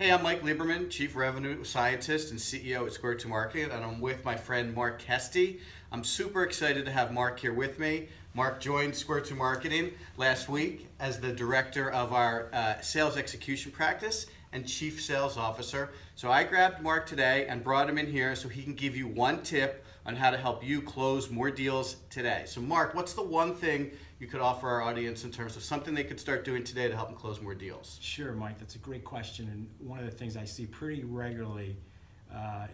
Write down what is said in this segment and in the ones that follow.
Hey, I'm Mike Lieberman, Chief Revenue Scientist and CEO at Square 2 Marketing, and I'm with my friend Mark Kesti. I'm super excited to have Mark here with me. Mark joined Square 2 Marketing last week as the director of our sales execution practice and Chief Sales Officer. So I grabbed Mark today and brought him in here so he can give you one tip on how to help you close more deals today. So Mark, what's the one thing you could offer our audience in terms of something they could start doing today to help them close more deals? Sure, Mike, that's a great question. And one of the things I see pretty regularly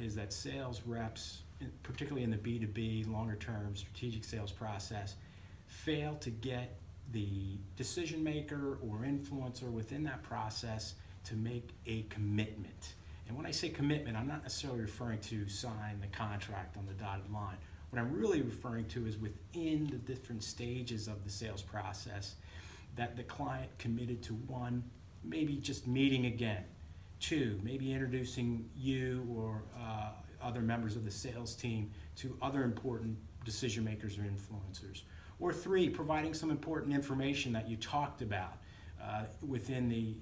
is that sales reps, particularly in the B2B, longer term strategic sales process, fail to get the decision maker or influencer within that process to make a commitment. And when I say commitment, I'm not necessarily referring to sign the contract on the dotted line. What I'm really referring to is within the different stages of the sales process that the client committed to: one, maybe just meeting again; two, maybe introducing you or other members of the sales team to other important decision makers or influencers; or three, providing some important information that you talked about within the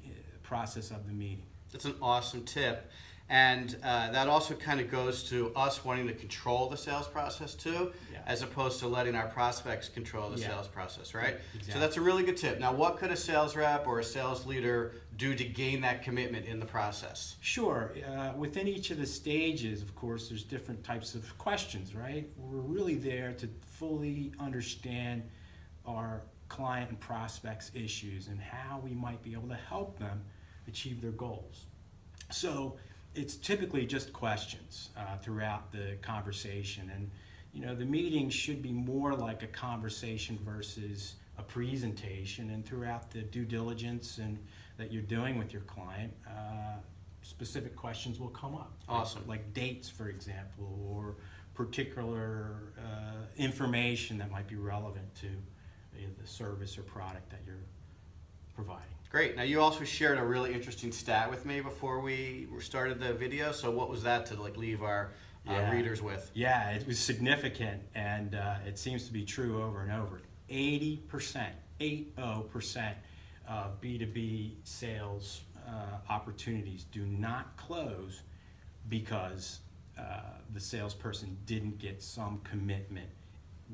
process of the meeting. That's an awesome tip. And that also kind of goes to us wanting to control the sales process too, as opposed to letting our prospects control the sales process, right? Exactly. So that's a really good tip. Now, what could a sales rep or a sales leader do to gain that commitment in the process? Sure. Within each of the stages, of course, there's different types of questions, right? We're really there to fully understand our client and prospects' issues and how we might be able to help them achieve their goals. So it's typically just questions throughout the conversation, and the meeting should be more like a conversation versus a presentation. And throughout the due diligence and that you're doing with your client, specific questions will come up. Awesome. Like dates, for example, or particular information that might be relevant to the service or product that you're providing. Great. Now, you also shared a really interesting stat with me before we started the video. So what was that to leave our readers with? Yeah, it was significant, and it seems to be true over and over. 80% of B2B sales opportunities do not close because the salesperson didn't get some commitment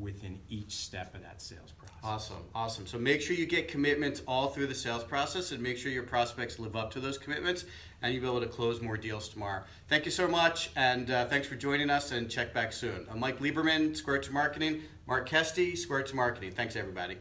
within each step of that sales process. Awesome. So make sure you get commitments all through the sales process and make sure your prospects live up to those commitments, and you'll be able to close more deals tomorrow. Thank you so much, and thanks for joining us, and check back soon. I'm Mike Lieberman, Square 2 Marketing. Mark Kesti, Square 2 Marketing. Thanks, everybody.